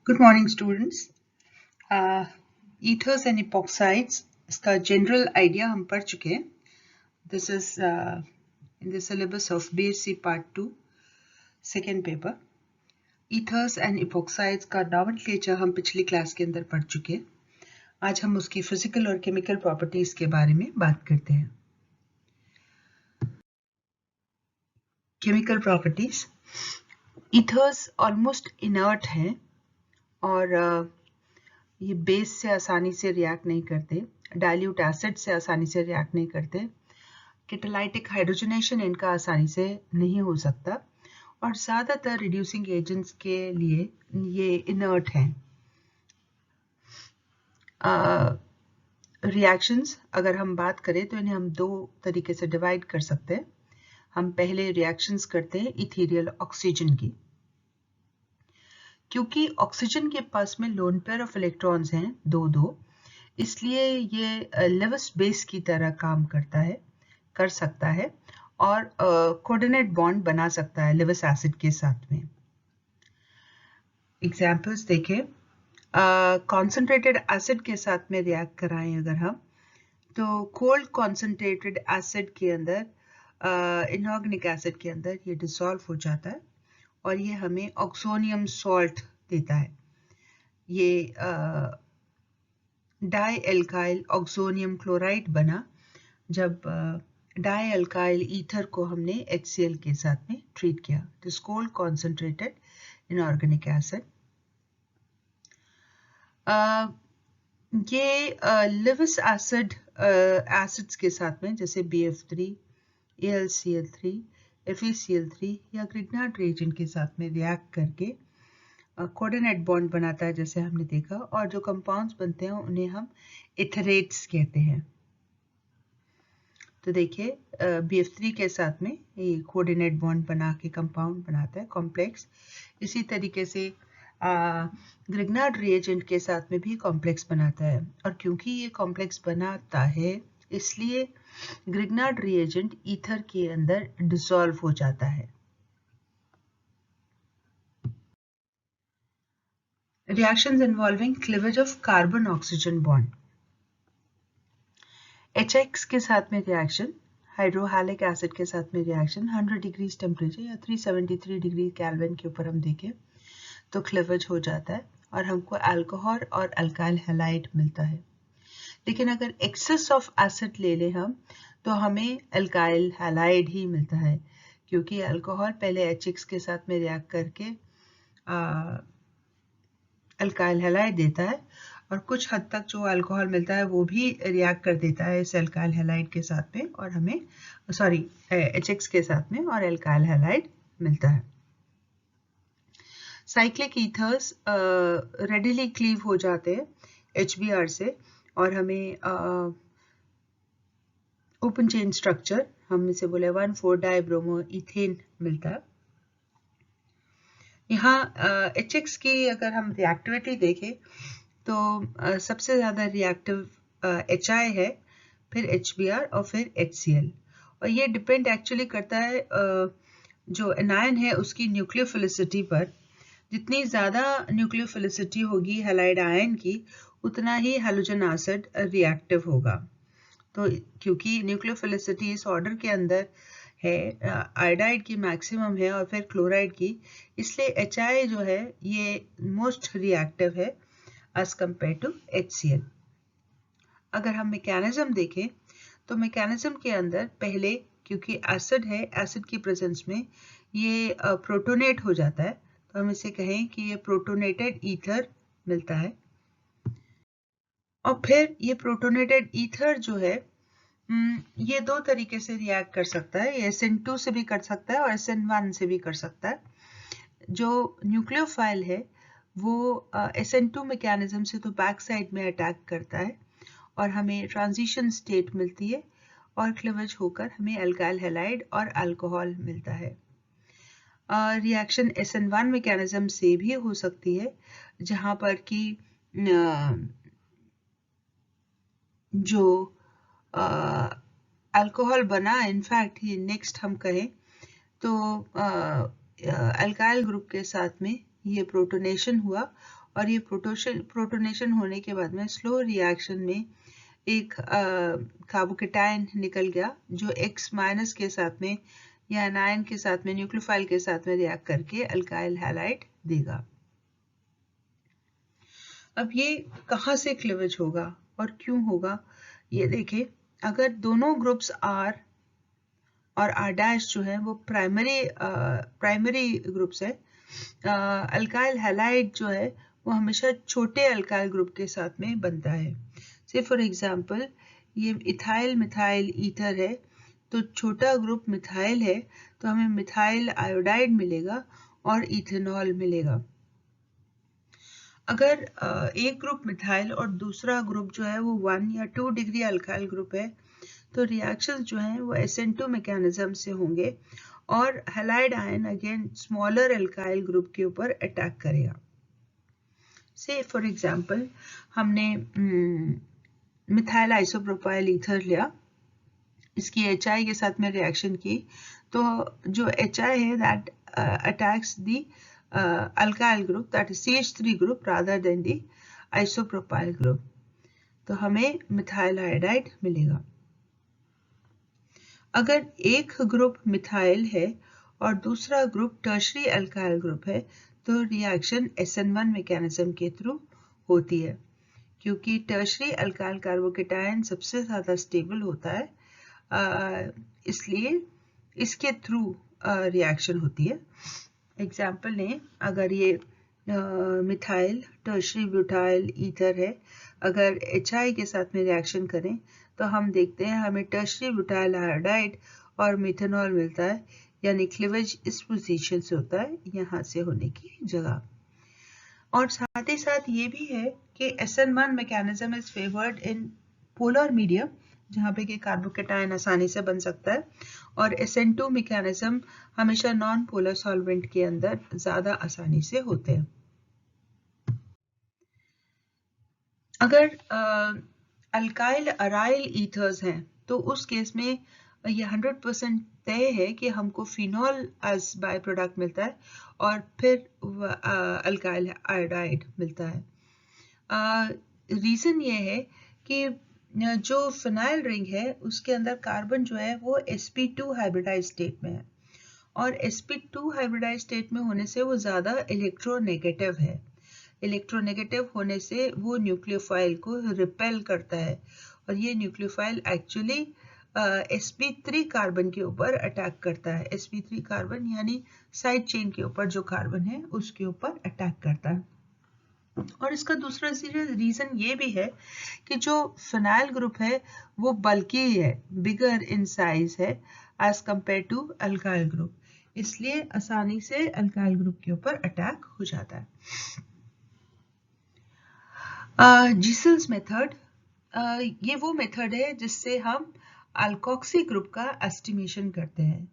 Good morning, students. Ethers and epoxides इसका general idea हम पढ़ चुके हैं. This is in the syllabus of BSc Part 2, second paper. Ethers and epoxides का nomenclature हम पिछली क्लास के अंदर पढ़ चुके हैं. आज हम उसकी physical और chemical properties के बारे में बात करते हैं. Chemical properties. Ethers almost inert हैं और ये बेस से आसानी से रिएक्ट नहीं करते, डाइल्यूट एसिड से आसानी से रिएक्ट नहीं करते, कैटालाइटिक हाइड्रोजनेशन इनका आसानी से नहीं हो सकता और ज़्यादातर रिड्यूसिंग एजेंट्स के लिए ये इनर्ट हैं. रिएक्शंस अगर हम बात करें तो इन्हें हम दो तरीके से डिवाइड कर सकते हैं. हम पहले रिएक्शंस करते हैं इथेरियल ऑक्सीजन की. क्योंकि ऑक्सीजन के पास में लोन पेयर ऑफ इलेक्ट्रॉन्स हैं दो, इसलिए ये लेविस बेस की तरह काम कर सकता है और कोऑर्डिनेट बॉन्ड बना सकता है लेविस एसिड के साथ में. एग्जांपल्स देखें. कॉन्सेंट्रेटेड एसिड के साथ में रिएक्ट कराएं अगर हम, तो कोल्ड कॉन्सेंट्रेटेड एसिड के अंदर इनऑर्गेनिक एसिड के अंदर ये डिसॉल्व हो जाता है और ये हमें ऑक्सोनियम सॉल्ट देता है. ये डाई एल्काइल ऑक्सोनियम क्लोराइड बना जब डाई एल्काइल ईथर को हमने HCl के साथ में ट्रीट किया. This cold concentrated inorganic acid. ये लेविस एसिड एसिड्स के साथ में जैसे BF3, AlCl3, FeCl3 या ग्रिग्नार्ड रिएजेंट के साथ में रिएक्ट करके कोऑर्डिनेट बॉन्ड बनाता है जैसे हमने देखा, और जो कंपाउंड्स बनते हैं उन्हें हम इथरेट्स कहते हैं. तो देखिए BF3 के साथ में ये कोऑर्डिनेट बॉन्ड बना के कंपाउंड बनाता है कॉम्प्लेक्स. इसी तरीके से ग्रिग्नार्ड रिएजेंट के साथ में भी कॉम्प्लेक्स बनाता है, और क्योंकि ये कॉम्प्लेक्स बनाता है इसलिए ग्रिग्नार्ड रिएजेंट ईथर के अंदर डिसॉल्व हो जाता है. Reactions involving cleavage of carbon-oxygen bond. HX के साथ में रिएक्शन, हाइड्रोहालिक एसिड के साथ में रिएक्शन 100 डिग्री टेम्परेचर या 373 डिग्री केल्विन के ऊपर हम देखें तो क्लीवेज हो जाता है और हमको अल्कोहल और अल्काइल हैलाइड मिलता है. लेकिन अगर एक्सेस ऑफ एसिड ले लें हम तो हमें अल्काइल हैलाइड ही मिलता है, क्योंकि अल्कोहल पहले HX के साथ में रिएक्ट करके अल्काइल हैलाइड देता है और कुछ हद तक जो अल्कोहल मिलता है वो भी रिएक्ट कर देता है इस अल्काइल हैलाइड के साथ में और हमें HX के साथ में और अल्काइल हैलाइड मिलता है. साइक्लिक ईथर्स रेडिली क्लीव हो जाते हैं HBr से और हमें ओपन चेन स्ट्रक्चर, हम इसे बोले 1,4-डाइब्रोमो इथेन मिलता है. यहाँ HX की अगर हम रिएक्टिविटी देखें तो सबसे ज़्यादा रिएक्टिव HI है, फिर HBr और फिर HCl. और ये डिपेंड एक्चुअली करता है जो एनायन है उसकी न्यूक्लियोफिलिसिटी पर. जितनी ज़्यादा न्यूक्लियोफिलिसिटी होगी हैलाइड आयन की उतना ही हैलोजन एसिड रिएक्टिव होगा. तो क्योंकि न्यूक्लियोफिलिसिटी इस ऑर्डर के अंदर है, आयोडाइड की मैक्सिमम है और फिर क्लोराइड की, इसलिए HI जो है ये मोस्ट रिएक्टिव है एज कंपेयर टू HCl. अगर हम मैकेनिज्म देखें तो मैकेनिज्म के अंदर पहले क्योंकि एसिड है, एसिड की प्रेजेंस में ये प्रोटोनेट हो जाता है, तो हम इसे कहें कि ये प्रोटोनेटेड ईथर मिलता है. और फिर ये प्रोटोनेटेड ईथर जो है ये दो तरीके से रिएक्ट कर सकता है. ये SN2 से भी कर सकता है और SN1 से भी कर सकता है. जो न्यूक्लियोफाइल है वो SN2 मैकेनिज्म से तो बैक साइड में अटैक करता है और हमें ट्रांजिशन स्टेट मिलती है और क्लीवेज होकर हमें अल्काइल हैलाइड और अल्कोहल मिलता है. रिएक्शन SN1 मैकेनिज्म से भी हो सकती है जहां पर कि जो अल्कोहल बना, इनफैक्ट ये नेक्स्ट हम कहें तो अल्काइल ग्रुप के साथ में ये प्रोटोनेशन हुआ और ये प्रोटोनेशन होने के बाद में स्लो रिएक्शन में एक कार्बोकेटायन निकल गया जो X- के साथ में या एनायन के साथ में न्यूक्लियोफाइल के साथ में रिएक्ट करके अल्काइल हैलाइड देगा। अब ये कहाँ से क्लीवेज होगा और क्यों होगा ये देखें। अगर दोनों ग्रुप्स R और R' जो है वो प्राइमरी ग्रुप्स है, अल्काइल हैलाइड जो है वो हमेशा छोटे अल्काइल ग्रुप के साथ में बनता है। से फॉर एग्जांपल ये इथाइल मिथाइल ईथर है, तो छोटा ग्रुप मिथाइल है तो हमें मिथाइल आयोडाइड मिलेगा और इथेनॉल मिलेगा। अगर एक ग्रुप मिथाइल और दूसरा ग्रुप जो है वो 1 या 2 डिग्री अल्काइल ग्रुप है तो रिएक्शंस जो हैं वो SN2 मैकेनिज्म से होंगे और halide ion again smaller alkyl group के ऊपर अटैक करेगा। से फॉर एग्जांपल हमने मिथाइल आइसोप्रोपाइल ईथर लिया, इसकी HI के साथ में रिएक्शन की, तो जो HI है that attacks the alkyl group, that is CH3 group rather than the isopropyl group, तो हमें मिथाइल आयोडाइड मिलेगा। अगर एक ग्रुप मिथाइल है और दूसरा ग्रुप टर्शरी अल्काइल ग्रुप है तो रिएक्शन SN1 मैकेनिज्म के थ्रू होती है, क्योंकि टर्शरी अल्काइल कार्बोकेटायन सबसे ज़्यादा स्टेबल होता है, इसलिए इसके थ्रू रिएक्शन होती है। एग्जाम्पल लें, अगर ये मिथाइल टर्शरी ब्यूटाइल ईथर है, अगर HI के साथ में रिएक्शन करें तो हम देखते हैं हमें टर्शरी ब्यूटाइल आयोडाइड और मिथेनॉल मिलता है, यानी क्लीवेज इस पोजीशन से होता है, यहाँ से होने की जगह। और साथ ही साथ ये भी है कि SN1 mechanism is favoured in polar medium, जहाँ पे कि कार्बोकेटायन आसानी से बन सकता है, और SN2 मैकेनिज्म हमेशा नॉन पोलर सॉल्वेंट के अंदर ज़्यादा आसानी से होते हैं। अगर अल्काइल अराइल ईथर्स हैं तो उस केस में ये 100% तय है कि हमको फिनॉल एज बाय प्रोडक्ट मिलता है और फिर अल्काइल आयोडाइड मिलता है। रीज़न ये है कि जो फिनाइल रिंग है उसके अंदर कार्बन जो है वो sp2 हाइब्रिडाइज स्टेट में है, और sp2 हाइब्रिडाइज स्टेट में होने से वो ज़्यादा इलेक्ट्रोनेगेटिव है। इलेक्ट्रोनेगेटिव होने से वो न्यूक्लियोफाइल को रिपेल करता है, और ये न्यूक्लियोफाइल एक्चुअली sp3 कार्बन के ऊपर अटैक करता है। sp3 कार्बन यानी साइड चेन के ऊपर जो कार्बन है उसके ऊपर अटैक करता है। और इसका दूसरा रीज़न ये भी है कि जो फिनाइल ग्रुप है वो बल्कि है, बिगर इन साइज है as compared to alkyl group, इसलिए आसानी से अल्काइल ग्रुप के ऊपर अटैक हो जाता है। जीसल्स मेथड, ये वो मेथड है जिससे हम अल्कोक्सी ग्रुप का एस्टिमेशन करते हैं।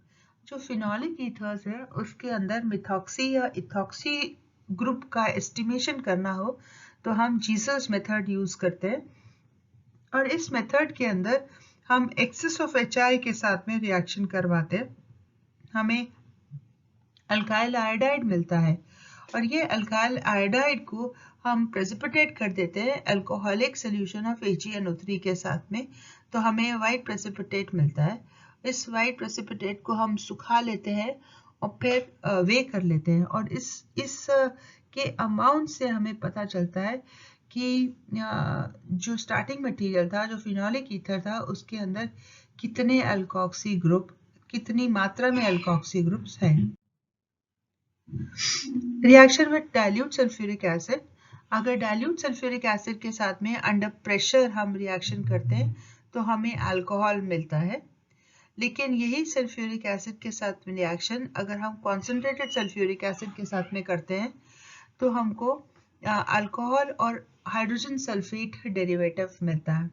जो फिनोलिक ईथर्स है उसके अंदर मिथॉक्सी या इथॉक्सी ग्रुप का एस्टिमेशन करना हो तो हम जीसल्स मेथड यूज करते हैं, और इस मेथड के अंदर हम एक्सेस ऑफ HI के साथ में रिएक्शन करवाते हैं, हमें अल्काइल आयोडाइड मिलता है, और ये अल्काइल आयोडाइड को हम प्रेसिपिटेट कर देते हैं अल्कोहलिक सॉल्यूशन ऑफ AgNO3 के साथ में, तो हमें वाइट प्रेसिपिटेट मिलता है। इस वाइट प्रेसिपिटेट को हम सुखा लेते हैं और फिर वे कर लेते हैं, और इस के अमाउंट से हमें पता चलता है कि जो स्टार्टिंग मटेरियल था, जो फिनोलिक ईथर था, उसके अंदर कितने अल्कोक्सी ग्रुप, कितनी मात्रा में अल्कोक्सी ग्रुप्स हैं। Reaction with dilute sulphuric acid, अगर डाइल्यूट सल्फ्यूरिक एसिड के साथ में अंडर प्रेशर हम रिएक्शन करते हैं तो हमें अल्कोहल मिलता है, लेकिन यही सल्फ्यूरिक एसिड के साथ में रिएक्शन अगर हम कॉन्सेंट्रेटेड सल्फ्यूरिक एसिड के साथ में करते हैं तो हमको अल्कोहल और हाइड्रोजन सल्फेट डेरिवेटिव मिलता है।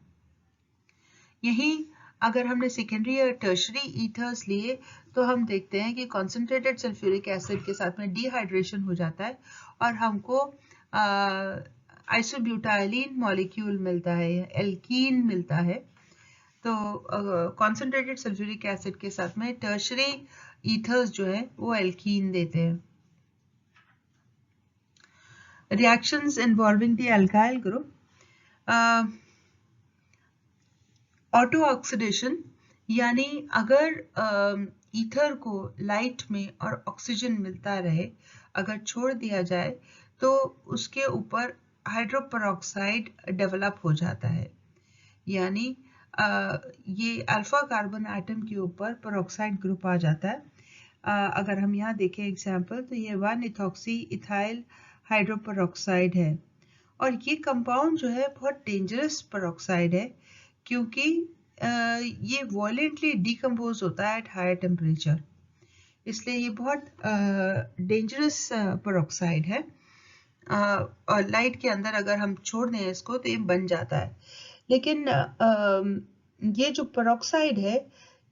यही अगर हमने सेकेंडरी या टर्शरी ईथर्स लिए तो हम देखते हैं कि कॉन्सेंट्रेटेड सल्फ्यूरिक एसिड के साथ में डिहाइड्रेशन हो जाता है और हमको आइसोब्यूटाइलिन मॉलिक्यूल मिलता है, एल्कीन मिलता है। तो कॉन्सेंट्रेटेड सल्फ्यूरिक एसिड के साथ में टर्शरी ईथर्स जो है वो एल्कीन देते हैं। reactions involving the alkyl group. Auto oxidation यानी अगर ईथर को लाइट में और ऑक्सीजन मिलता रहे, अगर छोड़ दिया जाए तो उसके ऊपर हाइड्रोपेरोक्साइड डेवलप हो जाता है, यानी ये अल्फा कार्बन एटम के ऊपर पेरोक्साइड ग्रुप आ जाता है। अगर हम यहाँ देखें एग्जाम्पल, तो ये 1-इथॉक्सी इथाइल हाइड्रोपेरोक्साइड है, और ये कंपाउंड जो है बहुत डेंजरस पेरोक्साइड है, क्योंकि ये वॉयलेंटली डिकम्पोज होता है एट हायर टेम्परेचर, इसलिए ये बहुत डेंजरस पेरोक्साइड है। और लाइट के अंदर अगर हम छोड़ दें इसको तो ये बन जाता है। लेकिन ये जो पेरोक्साइड है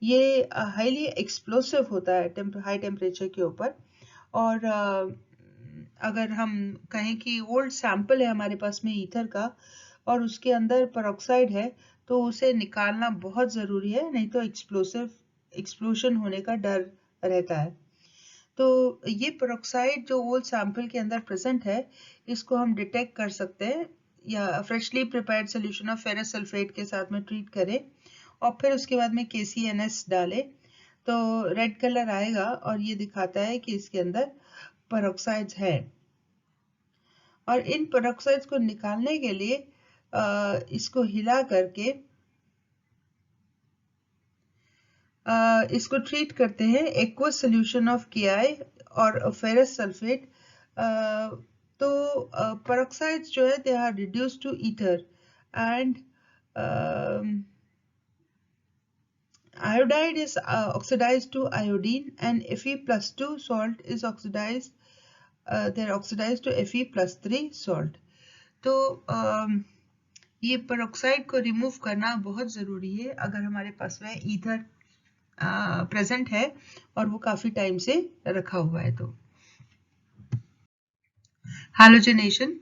ये हाईली एक्सप्लोसिव होता है हाई टेम्परेचर के ऊपर, और अगर हम कहें कि ओल्ड सैंपल है हमारे पास में ईथर का और उसके अंदर पेरोक्साइड है, तो उसे निकालना बहुत ज़रूरी है, नहीं तो एक्सप्लोशन होने का डर रहता है। तो ये पेरोक्साइड जो ओल्ड सैंपल के अंदर प्रेजेंट है, इसको हम डिटेक्ट कर सकते हैं, या freshly prepared solution of ferrous sulphate के साथ में ट्रीट करें और फिर उसके बाद में KCNS डालें तो रेड कलर आएगा और ये दिखाता है कि इसके अंदर पेरोक्साइड्स है। और इन पेरोक्साइड्स को निकालने के लिए इसको हिला करके इसको ट्रीट करते हैं एक्वस सोल्यूशन ऑफ KI और फेरस सल्फेट। तो पेरोक्साइड्स जो है they are reduced to ether, and iodide is oxidized to iodine, and Fe+2 salt is oxidized, they are oxidized to Fe+3 salt. तो ये पेरोक्साइड को remove करना बहुत ज़रूरी है अगर हमारे पास में ईथर प्रेजेंट है और वो काफ़ी टाइम से रखा हुआ है। तो हैलोजनेशन,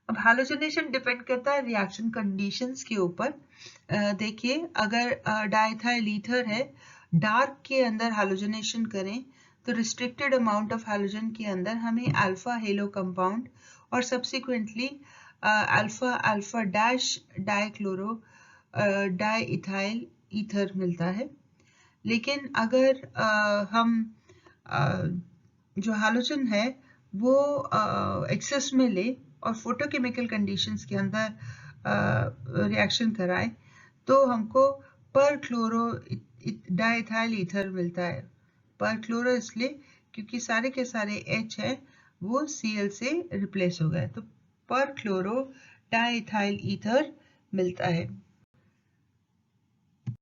अब हैलोजनेशन डिपेंड करता है रिएक्शन कंडीशंस के ऊपर। देखिए, अगर डाइथाइल ईथर है, डार्क के अंदर हैलोजनेशन करें तो रिस्ट्रिक्टेड अमाउंट ऑफ हैलोजन के अंदर हमें अल्फा हेलो कंपाउंड और subsequently alpha alpha dash dichloro diethyl ether मिलता है। लेकिन अगर हम जो हैलोजन है वो एक्सेस में ले और फोटोकेमिकल कंडीशंस के अंदर रिएक्शन कराए तो हमको पर क्लोरो डाइथाइल ईथर मिलता है। पर क्लोरो इसलिए क्योंकि सारे के सारे H हैं वो Cl से रिप्लेस हो गए, तो पर क्लोरो डाइथाइल ईथर मिलता है।